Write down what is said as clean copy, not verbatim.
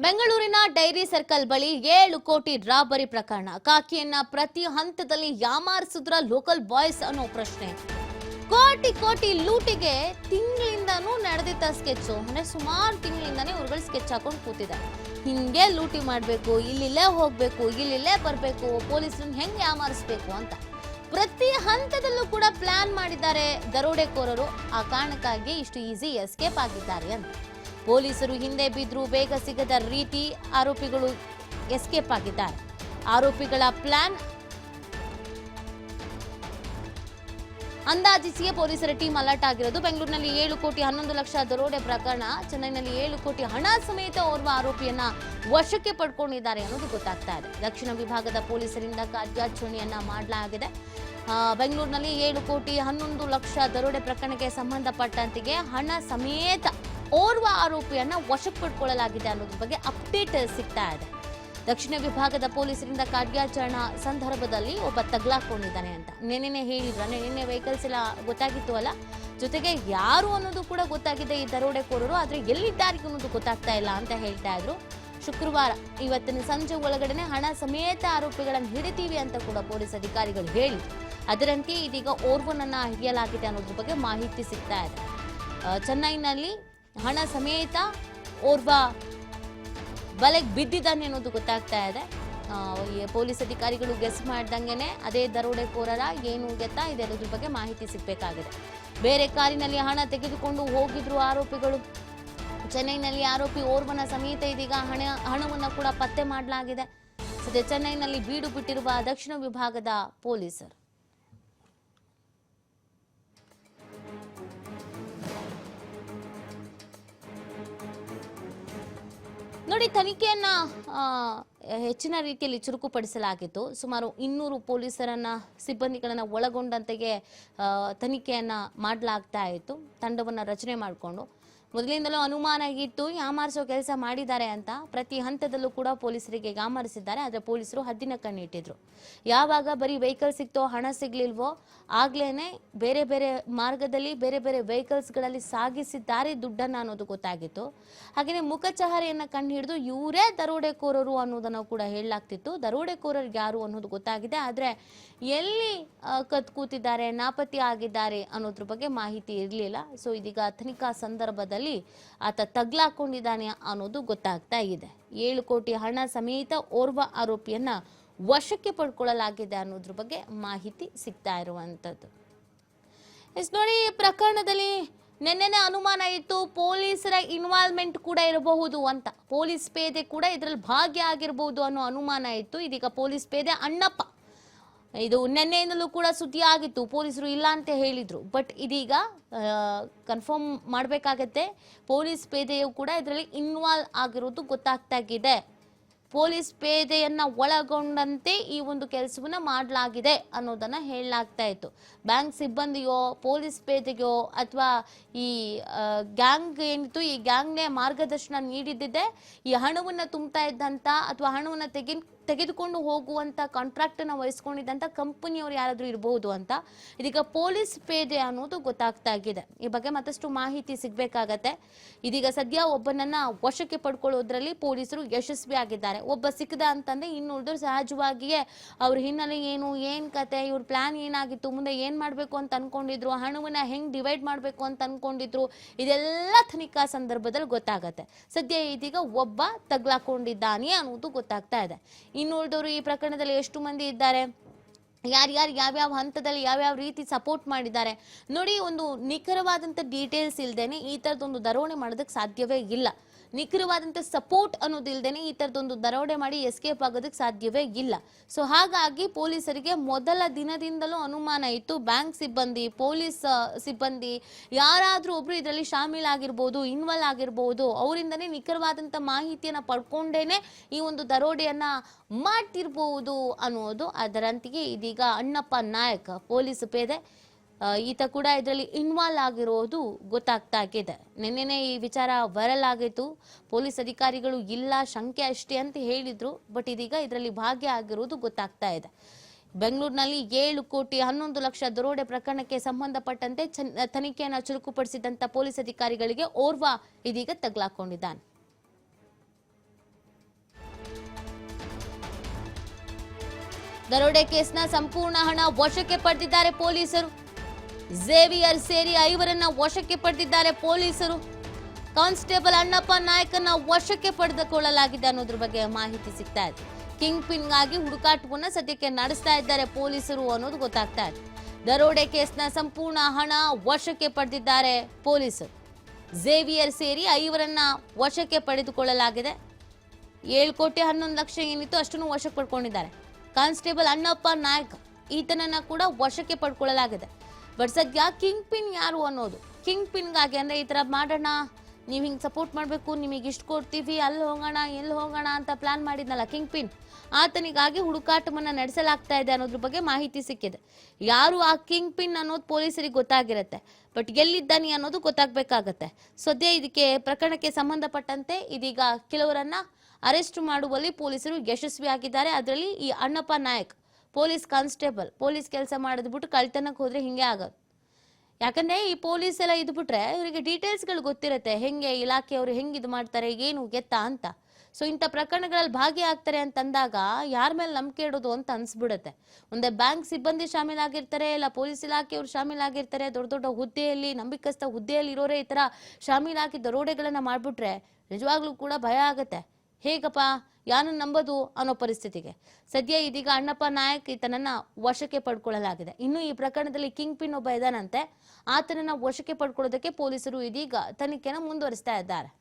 ಬೆಂಗಳೂರಿನ dairy circle ಬಳಿ 7 ಕೋಟಿ ರಾಬರಿ ಪ್ರಕರಣ. ಕಾಕಿಯನ್ನ ಪ್ರತಿ ಹಂತದಲ್ಲಿ ಯಾಮಾರಿಸಿದ್ರ ಲೋಕಲ್ ಬಾಯ್ಸ್ ಅನ್ನೋ ಪ್ರಶ್ನೆ. ಕೋಟಿ ಕೋಟಿ ಲೂಟಿಗೆ ತಿಂಗಳಿಂದನೂ ನಡೆದಿದ್ದ ಸ್ಕೆಚ್. ಅಂದ್ರೆ ಸುಮಾರು ತಿಂಗಳಿಂದಾನೇ ಇವ್ರುಗಳು ಸ್ಕೆಚ್ ಹಾಕೊಂಡು ಕೂತಿದ್ದಾರೆ. ಹಿಂಗೆ ಲೂಟಿ ಮಾಡಬೇಕು, ಇಲ್ಲಿಲ್ಲೇ ಹೋಗ್ಬೇಕು, ಇಲ್ಲಿಲ್ಲೇ ಬರಬೇಕು, ಪೊಲೀಸರನ್ನ ಹೆಂಗೆ ಯಾಮಾರಿಸಬೇಕು ಅಂತ ಪ್ರತಿ ಹಂತದಲ್ಲೂ ಕೂಡ ಪ್ಲಾನ್ ಮಾಡಿದ್ದಾರೆ ದರೋಡೆಕೋರರು. ಆ ಕಾರಣಕ್ಕಾಗಿ ಇಷ್ಟು ಈಸಿ ಎಸ್ಕೇಪ್ ಆಗಿದ್ದಾರೆ ಅಂತ. ಪೊಲೀಸರು ಹಿಂದೆ ಬಿದ್ದರೂ ಬೇಗ ಸಿಗದ ರೀತಿ ಆರೋಪಿಗಳು ಎಸ್ಕೇಪ್ ಆಗಿದ್ದಾರೆ. ಆರೋಪಿಗಳ ಪ್ಲಾನ್ ಅಂದಾಜಿಸಿಯೇ ಪೊಲೀಸರ ಟೀಮ್ ಅಲರ್ಟ್ ಆಗಿರೋದು. ಬೆಂಗಳೂರಿನಲ್ಲಿ 7 ಕೋಟಿ 11 ಲಕ್ಷ ದರೋಡೆ ಪ್ರಕರಣ. ಚೆನ್ನೈನಲ್ಲಿ 7 ಕೋಟಿ ಹಣ ಸಮೇತ ಓರ್ವ ಆರೋಪಿಯನ್ನ ವಶಕ್ಕೆ ಪಡ್ಕೊಂಡಿದ್ದಾರೆ ಅನ್ನೋದು ಗೊತ್ತಾಗ್ತಾ ಇದೆ. ದಕ್ಷಿಣ ವಿಭಾಗದ ಪೊಲೀಸರಿಂದ ಕಾರ್ಯಾಚರಣೆಯನ್ನ ಮಾಡಲಾಗಿದೆ. ಬೆಂಗಳೂರಿನಲ್ಲಿ 7 ಕೋಟಿ 11 ಲಕ್ಷ ದರೋಡೆ ಪ್ರಕರಣಕ್ಕೆ ಸಂಬಂಧಪಟ್ಟಂತೆಗೆ ಹಣ ಸಮೇತ ಓರ್ವ ಆರೋಪಿಯನ್ನ ವಶಕ್ಕೆ ಪಡ್ಕೊಳ್ಳಲಾಗಿದೆ ಅನ್ನೋದ್ರ ಬಗ್ಗೆ ಅಪ್ಡೇಟ್ ಸಿಗ್ತಾ ಇದೆ. ದಕ್ಷಿಣ ವಿಭಾಗದ ಪೊಲೀಸರಿಂದ ಕಾರ್ಯಾಚರಣಾ ಸಂದರ್ಭದಲ್ಲಿ ಒಬ್ಬ ತಗ್ಲಾಕೊಂಡಿದ್ದಾನೆ ಅಂತ ನೆನ್ನೆ ಹೇಳಿದ್ರ. ನಿನ್ನೆ ವೆಹಿಕಲ್ಸ್ ಎಲ್ಲ ಗೊತ್ತಾಗಿತ್ತು ಅಲ್ಲ, ಜೊತೆಗೆ ಯಾರು ಅನ್ನೋದು ಕೂಡ ಗೊತ್ತಾಗಿದೆ ಈ ದರೋಡೆಕೋರರು, ಆದ್ರೆ ಎಲ್ಲಿದ್ದಾರೆ ಅನ್ನೋದು ಗೊತ್ತಾಗ್ತಾ ಇಲ್ಲ ಅಂತ ಹೇಳ್ತಾ ಇದ್ರು. ಶುಕ್ರವಾರ ಇವತ್ತಿನ ಸಂಜೆ ಒಳಗಡೆ ಹಣ ಸಮೇತ ಆರೋಪಿಗಳನ್ನು ಹಿಡಿತೀವಿ ಅಂತ ಕೂಡ ಪೊಲೀಸ್ ಅಧಿಕಾರಿಗಳು ಹೇಳಿದ್ರು. ಅದರಂತೆ ಇದೀಗ ಓರ್ವನನ್ನ ಹಿಡಿಯಲಾಗಿದೆ ಅನ್ನೋದ್ರ ಬಗ್ಗೆ ಮಾಹಿತಿ ಸಿಗ್ತಾ ಇದೆ. ಚೆನ್ನೈನಲ್ಲಿ ಹಣ ಸಮೇತ ಓರ್ವ ಬಲೆಗೆ ಬಿದ್ದಿದ್ದಾನೆ ಅನ್ನೋದು ಗೊತ್ತಾಗ್ತಾ ಇದೆ. ಪೊಲೀಸ್ ಅಧಿಕಾರಿಗಳು ಗೆಸ್ ಮಾಡ್ದಂಗೆನೆ ಅದೇ ದರೋಡೆಕೋರರ ಏನು ಗೆತ್ತಾ ಇದೆ ಅನ್ನೋದ್ರ ಬಗ್ಗೆ ಮಾಹಿತಿ ಸಿಗಬೇಕಾಗಿದೆ. ಬೇರೆ ಕಾರಿನಲ್ಲಿ ಹಣ ತೆಗೆದುಕೊಂಡು ಹೋಗಿದ್ರು ಆರೋಪಿಗಳು. ಚೆನ್ನೈನಲ್ಲಿ ಆರೋಪಿ ಓರ್ವನ ಸಮೇತ ಇದೀಗ ಹಣವನ್ನು ಕೂಡ ಪತ್ತೆ ಮಾಡಲಾಗಿದೆ. ಸದ್ಯ ಚೆನ್ನೈನಲ್ಲಿ ಬೀಡು ಬಿಟ್ಟಿರುವ ದಕ್ಷಿಣ ವಿಭಾಗದ ಪೊಲೀಸರು. ನೋಡಿ, ತನಿಖೆಯನ್ನ ಹೆಚ್ಚಿನ ರೀತಿಯಲ್ಲಿ ಚುರುಕುಪಡಿಸಲಾಗಿತ್ತು. ಸುಮಾರು 200 ಪೊಲೀಸರನ್ನ ಸಿಬ್ಬಂದಿಗಳನ್ನ ಒಳಗೊಂಡಂತೆಗೆ ತನಿಖೆಯನ್ನ ಮಾಡಲಾಗ್ತಾ ಇತ್ತು. ತಂಡವನ್ನ ರಚನೆ ಮಾಡಿಕೊಂಡು ಮೊದಲಿಂದಲೂ ಅನುಮಾನ ಇತ್ತು ಯಾಮಾರಿಸೋ ಕೆಲಸ ಮಾಡಿದ್ದಾರೆ ಅಂತ. ಪ್ರತಿ ಹಂತದಲ್ಲೂ ಕೂಡ ಪೊಲೀಸರಿಗೆ ಯಾಮಾರಿಸಿದ್ದಾರೆ. ಆದರೆ ಪೊಲೀಸರು ಹದ್ದಿನ ಕಣ್ಣಿಟ್ಟಿದ್ರು. ಯಾವಾಗ ಬರೀ ವೆಹಿಕಲ್ ಸಿಕ್ತೋ, ಹಣ ಸಿಗ್ಲಿಲ್ವೋ ಆಗ್ಲೇನೆ ಬೇರೆ ಬೇರೆ ಮಾರ್ಗದಲ್ಲಿ ಬೇರೆ ಬೇರೆ ವೆಹಿಕಲ್ಸ್ಗಳಲ್ಲಿ ಸಾಗಿಸಿದ್ದಾರೆ ದುಡ್ಡನ್ನ ಅನ್ನೋದು ಗೊತ್ತಾಗಿತ್ತು. ಹಾಗೆಯೇ ಮುಖಚಹರೆಯನ್ನ ಕಂಡು ಹಿಡಿದು ಇವರೇ ದರೋಡೆಕೋರರು ಅನ್ನೋದನ್ನು ಕೂಡ ಹೇಳಲಾಗ್ತಿತ್ತು. ದರೋಡೆಕೋರರು ಯಾರು ಅನ್ನೋದು ಗೊತ್ತಾಗಿದೆ, ಆದರೆ ಎಲ್ಲಿ ಕತ್ ಕೂತಿದ್ದಾರೆ, ನಾಪತ್ತೆ ಆಗಿದ್ದಾರೆ ಅನ್ನೋದ್ರ ಬಗ್ಗೆ ಮಾಹಿತಿ ಇರಲಿಲ್ಲ. ಸೊ ಇದೀಗ ತನಿಖಾ ಸಂದರ್ಭದಲ್ಲಿ ಆತ ತಗ್ಲಾಕೊಂಡಿದ್ದಾನೆ ಅನ್ನೋದು ಗೊತ್ತಾಗ್ತಾ ಇದೆ. 7 ಕೋಟಿ ಹಣ ಸಮೇತ ಓರ್ವ ಆರೋಪಿಯನ್ನ ವಶಕ್ಕೆ ಪಡ್ಕೊಳ್ಳಲಾಗಿದೆ ಅನ್ನೋದ್ರ ಬಗ್ಗೆ ಮಾಹಿತಿ ಸಿಗ್ತಾ ಇರುವಂತದ್ದು. ನೋಡಿ, ಈ ಪ್ರಕರಣದಲ್ಲಿ ನೆನ್ನೆನೆ ಅನುಮಾನ ಇತ್ತು ಪೊಲೀಸರ ಇನ್ವಾಲ್ವ್ಮೆಂಟ್ ಕೂಡ ಇರಬಹುದು ಅಂತ. ಪೊಲೀಸ್ ಪೇದೆ ಕೂಡ ಇದರಲ್ಲಿ ಭಾಗಿಯಾಗಿರಬಹುದು ಅನ್ನೋ ಅನುಮಾನ ಇತ್ತು. ಇದೀಗ ಪೊಲೀಸ್ ಪೇದೆ ಅಣ್ಣಪ್ಪ, ಇದು ನೆನ್ನೆಯಿಂದಲೂ ಕೂಡ ಸುದ್ದಿ ಆಗಿತ್ತು, ಪೊಲೀಸರು ಇಲ್ಲ ಅಂತ ಹೇಳಿದ್ರು. ಬಟ್ ಇದೀಗ ಕನ್ಫರ್ಮ್ ಮಾಡಬೇಕಾಗತ್ತೆ, ಪೊಲೀಸ್ ಪೇದೆಯು ಕೂಡ ಇದರಲ್ಲಿ ಇನ್ವಾಲ್ವ್ ಆಗಿರೋದು ಗೊತ್ತಾಗ್ತಾಗಿದೆ. ಪೊಲೀಸ್ ಪೇದೆಯನ್ನ ಒಳಗೊಂಡಂತೆ ಈ ಒಂದು ಕೆಲಸವನ್ನ ಮಾಡಲಾಗಿದೆ ಅನ್ನೋದನ್ನ ಹೇಳಲಾಗ್ತಾ ಇತ್ತು. ಬ್ಯಾಂಕ್ ಸಿಬ್ಬಂದಿಯೋ, ಪೊಲೀಸ್ ಪೇದೆಯೋ ಅಥವಾ ಈ ಗ್ಯಾಂಗ್ ಏನಿತ್ತು, ಈ ಗ್ಯಾಂಗ್ನೇ ಮಾರ್ಗದರ್ಶನ ನೀಡಿದ್ದಿದೆ. ಈ ಹಣವನ್ನ ತುಂಬ್ತಾ ಇದ್ದಂತ ಅಥವಾ ಹಣವನ್ನ ತೆಗೆದುಕೊಂಡು ಹೋಗುವಂತ ಕಾಂಟ್ರಾಕ್ಟ್ ಅನ್ನ ವಹಿಸ್ಕೊಂಡಿದ್ದಂತ ಕಂಪನಿಯವರು ಯಾರಾದ್ರೂ ಇರಬಹುದು ಅಂತ ಇದೀಗ ಪೊಲೀಸ್ ಪೇದೆ ಅನ್ನೋದು ಗೊತ್ತಾಗ್ತಾ ಇದೆ. ಈ ಬಗ್ಗೆ ಮತ್ತಷ್ಟು ಮಾಹಿತಿ ಸಿಗ್ಬೇಕಾಗತ್ತೆ. ಇದೀಗ ಸದ್ಯ ಒಬ್ಬನನ್ನ ವಶಕ್ಕೆ ಪಡ್ಕೊಳ್ಳೋದ್ರಲ್ಲಿ ಪೊಲೀಸರು ಯಶಸ್ವಿ ಆಗಿದ್ದಾರೆ. ಒಬ್ಬ ಸಿಕ್ಕದ ಅಂತಂದ್ರೆ ಇನ್ನುಳಿದ್ರು ಸಹಜವಾಗಿಯೇ ಅವ್ರ ಹಿನ್ನೆಲೆ ಏನು, ಏನ್ ಕತೆ, ಇವ್ರ ಪ್ಲಾನ್ ಏನಾಗಿತ್ತು, ಮುಂದೆ ಏನ್ ಮಾಡ್ಬೇಕು ಅಂತ ಅನ್ಕೊಂಡಿದ್ರು, ಹಣವನ್ನ ಹೆಂಗ್ ಡಿವೈಡ್ ಮಾಡ್ಬೇಕು ಅಂತ ಅನ್ಕೊಂಡಿದ್ರು, ಇದೆಲ್ಲ ತನಿಖಾ ಸಂದರ್ಭದಲ್ಲಿ ಗೊತ್ತಾಗತ್ತೆ. ಸದ್ಯ ಇದೀಗ ಒಬ್ಬ ತಗ್ಲಾಕೊಂಡಿದ್ದಾನೆ ಅನ್ನೋದು ಗೊತ್ತಾಗ್ತಾ ಇದೆ. ಇನ್ನುಳಿದವರು ಈ ಪ್ರಕರಣದಲ್ಲಿ ಎಷ್ಟು ಮಂದಿ ಇದ್ದಾರೆ, ಯಾರ್ಯಾರು ಯಾವ್ಯಾವ ಹಂತದಲ್ಲಿ ಯಾವ್ಯಾವ ರೀತಿ ಸಪೋರ್ಟ್ ಮಾಡಿದ್ದಾರೆ ನೋಡಿ. ಒಂದು ನಿಖರವಾದಂಥ ಡೀಟೇಲ್ಸ್ ಇಲ್ದೇನೆ ಈ ಥರದೊಂದು ದರೋಡೆ ಮಾಡೋದಕ್ಕೆ ಸಾಧ್ಯವೇ ಇಲ್ಲ. ನಿಖರವಾದಂಥ ಸಪೋರ್ಟ್ ಅನ್ನೋದಿಲ್ದೇನೆ ಈ ಥರದೊಂದು ದರೋಡೆ ಮಾಡಿ ಎಸ್ಕೇಪ್ ಆಗೋದಕ್ಕೆ ಸಾಧ್ಯವೇ ಇಲ್ಲ. ಸೊ ಹಾಗಾಗಿ ಪೊಲೀಸರಿಗೆ ಮೊದಲ ದಿನದಿಂದಲೂ ಅನುಮಾನ ಇತ್ತು, ಬ್ಯಾಂಕ್ ಸಿಬ್ಬಂದಿ, ಪೊಲೀಸ್ ಸಿಬ್ಬಂದಿ ಯಾರಾದರೂ ಒಬ್ರು ಇದರಲ್ಲಿ ಶಾಮೀಲಾಗಿರ್ಬೋದು, ಇನ್ವಾಲ್ವ್ ಆಗಿರ್ಬೋದು, ಅವರಿಂದನೇ ನಿಖರವಾದಂಥ ಮಾಹಿತಿಯನ್ನು ಪಡ್ಕೊಂಡೇನೆ ಈ ಒಂದು ದರೋಡೆಯನ್ನ ಮಾಡ್ತಿರ್ಬೋದು ಅನ್ನೋದು. ಅದರಂತೆಯೇ ಇದೀಗ ಅಣ್ಣಪ್ಪ ನಾಯಕ್ ಪೊಲೀಸ್ ಪೇದೆ ಈತ ಕೂಡ ಇದರಲ್ಲಿ ಇನ್ವಾಲ್ವ್ ಆಗಿರೋದು ಗೊತ್ತಾಗ್ತಾ ಇದೆ. ನಿನ್ನೆನೆ ಈ ವಿಚಾರ ವೈರಲ್ ಆಗಿತ್ತು. ಪೊಲೀಸ್ ಅಧಿಕಾರಿಗಳು ಇಲ್ಲ, ಶಂಕೆ ಅಷ್ಟೇ ಅಂತ ಹೇಳಿದ್ರು. ಬಟ್ ಇದೀಗ ಇದರಲ್ಲಿ ಭಾಗಿಯಾಗಿರೋದು ಗೊತ್ತಾಗ್ತಾ ಇದೆ. ಬೆಂಗಳೂರಿನಲ್ಲಿ 7 ಕೋಟಿ 11 ಲಕ್ಷ ದರೋಡೆ ಪ್ರಕರಣಕ್ಕೆ ಸಂಬಂಧಪಟ್ಟಂತೆ ತನಿಖೆಯನ್ನು ಚುರುಕುಪಡಿಸಿದಂತ ಪೊಲೀಸ್ ಅಧಿಕಾರಿಗಳಿಗೆ ಓರ್ವ ಇದೀಗ ತಗಲಾಕೊಂಡಿದ್ದಾನೆ. ದರೋಡೆ ಕೇಸ್ನ ಸಂಪೂರ್ಣ ಹಣ ವಶಕ್ಕೆ ಪಡೆದಿದ್ದಾರೆ ಪೊಲೀಸರು. ಝೇವಿಯರ್ ಸೇರಿ 5ರನ್ನ ವಶಕ್ಕೆ ಪಡೆದಿದ್ದಾರೆ ಪೊಲೀಸರು. ಕಾನ್ಸ್ಟೇಬಲ್ ಅಣ್ಣಪ್ಪ ನಾಯ್ಕನ್ನ ವಶಕ್ಕೆ ಪಡೆದುಕೊಳ್ಳಲಾಗಿದೆ ಅನ್ನೋದ್ರ ಬಗ್ಗೆ ಮಾಹಿತಿ ಸಿಗ್ತಾ ಇದೆ. ಕಿಂಗ್ ಪಿನ್ಗಾಗಿ ಹುಡುಕಾಟವನ್ನ ಸದ್ಯಕ್ಕೆ ನಡೆಸ್ತಾ ಇದ್ದಾರೆ ಪೊಲೀಸರು ಅನ್ನೋದು ಗೊತ್ತಾಗ್ತಾ ಇದೆ. ದರೋಡೆ ಕೇಸ್ನ ಸಂಪೂರ್ಣ ಹಣ ವಶಕ್ಕೆ ಪಡೆದಿದ್ದಾರೆ ಪೊಲೀಸರು. ಝೇವಿಯರ್ ಸೇರಿ 5ರನ್ನ ವಶಕ್ಕೆ ಪಡೆದುಕೊಳ್ಳಲಾಗಿದೆ. 7,11,00,000 ಏನಿತ್ತು ಅಷ್ಟನ್ನು ವಶಕ್ಕೆ ಪಡ್ಕೊಂಡಿದ್ದಾರೆ. ಕಾನ್ಸ್ಟೇಬಲ್ ಅಣ್ಣಪ್ಪ ನಾಯ್ಕ್ ಈತನನ್ನ ಕೂಡ ವಶಕ್ಕೆ ಪಡ್ಕೊಳ್ಳಲಾಗಿದೆ. ಬಟ್ ಸದ್ಯ ಕಿಂಗ್ ಪಿನ್ ಯಾರು ಅನ್ನೋದು, ಕಿಂಗ್ ಪಿನ್ಗಾಗಿ ಅಂದ್ರೆ ಈ ತರ ಮಾಡೋಣ, ನೀವು ಹಿಂಗೆ ಸಪೋರ್ಟ್ ಮಾಡಬೇಕು, ನಿಮಗೆ ಇಷ್ಟು ಕೊಡ್ತೀವಿ, ಅಲ್ಲಿ ಹೋಗೋಣ ಎಲ್ಲಿ ಹೋಗೋಣ ಅಂತ ಪ್ಲಾನ್ ಮಾಡಿದ್ನಲ್ಲ ಕಿಂಗ್ ಪಿನ್, ಆತನಿಗಾಗಿ ಹುಡುಕಾಟವನ್ನ ನಡೆಸಲಾಗ್ತಾ ಇದೆ ಅನ್ನೋದ್ರ ಬಗ್ಗೆ ಮಾಹಿತಿ ಸಿಕ್ಕಿದೆ. ಯಾರು ಆ ಕಿಂಗ್ ಪಿನ್ ಅನ್ನೋದು ಪೊಲೀಸರಿಗೆ ಗೊತ್ತಾಗಿರುತ್ತೆ, ಬಟ್ ಎಲ್ಲಿದ್ದಾನೆ ಅನ್ನೋದು ಗೊತ್ತಾಗಬೇಕಾಗತ್ತೆ. ಸದ್ಯ ಇದಕ್ಕೆ ಪ್ರಕರಣಕ್ಕೆ ಸಂಬಂಧಪಟ್ಟಂತೆ ಇದೀಗ ಕೆಲವರನ್ನ ಅರೆಸ್ಟ್ ಮಾಡುವಲ್ಲಿ ಪೊಲೀಸರು ಯಶಸ್ವಿಯಾಗಿದ್ದಾರೆ. ಅದರಲ್ಲಿ ಈ Annappa Nayak police constable, police ಕೆಲಸ ಮಾಡೋದು ಬಿಟ್ಟು ಕಳ್ತನಕ್ಕೆ ಹೋದ್ರೆ ಹಿಂಗೆ ಆಗೋದು. ಯಾಕಂದ್ರೆ ಈ ಪೊಲೀಸ್ ಎಲ್ಲ ಇದು ಬಿಟ್ರೆ ಇವರಿಗೆ ಡೀಟೇಲ್ಸ್ಗಳು ಗೊತ್ತಿರುತ್ತೆ, ಹೆಂಗೆ ಇಲಾಖೆಯವರು ಹೆಂಗೆ ಇದು ಮಾಡ್ತಾರೆ, ಏನು ಗೆತ್ತಾ ಅಂತ. ಸೊ ಇಂಥ ಪ್ರಕರಣಗಳಲ್ಲಿ ಭಾಗಿಯಾಗ್ತಾರೆ ಅಂತಂದಾಗ ಯಾರ ಮೇಲೆ ನಂಬಿಕೆ ಇಡೋದು ಅಂತ ಅನ್ಸ್ಬಿಡುತ್ತೆ. ಒಂದೇ ಬ್ಯಾಂಕ್ ಸಿಬ್ಬಂದಿ ಶಾಮೀಲಾಗಿರ್ತಾರೆ, ಇಲ್ಲ ಪೊಲೀಸ್ ಇಲಾಖೆಯವರು ಶಾಮೀಲಾಗಿರ್ತಾರೆ, ದೊಡ್ಡ ದೊಡ್ಡ ಹುದ್ದೆಯಲ್ಲಿ ನಂಬಿಕಸ್ಥ ಹುದ್ದೆಯಲ್ಲಿ ಇರೋರೇ ಈ ತರ ಶಾಮೀಲಾಗಿ ದರೋಡೆಗಳನ್ನ ಮಾಡ್ಬಿಟ್ರೆ ನಿಜವಾಗ್ಲೂ ಕೂಡ ಭಯ ಆಗತ್ತೆ. ಹೇಗಪ್ಪ ಯಾರನ್ನು ನಂಬೋದು ಅನ್ನೋ ಪರಿಸ್ಥಿತಿಗೆ ಸದ್ಯ ಇದೀಗ ಅಣ್ಣಪ್ಪ ನಾಯಕ್ ಈತನನ್ನ ವಶಕ್ಕೆ ಪಡ್ಕೊಳ್ಳಲಾಗಿದೆ. ಇನ್ನು ಈ ಪ್ರಕರಣದಲ್ಲಿ ಕಿಂಗ್ ಪಿನ್ ಒಬ್ಬ ಇದಾನಂತೆ, ಆತನನ್ನ ವಶಕ್ಕೆ ಪಡ್ಕೊಳ್ಳೋದಕ್ಕೆ ಪೊಲೀಸರು ಇದೀಗ ತನಿಖೆನ ಮುಂದುವರಿಸ್ತಾ ಇದ್ದಾರೆ.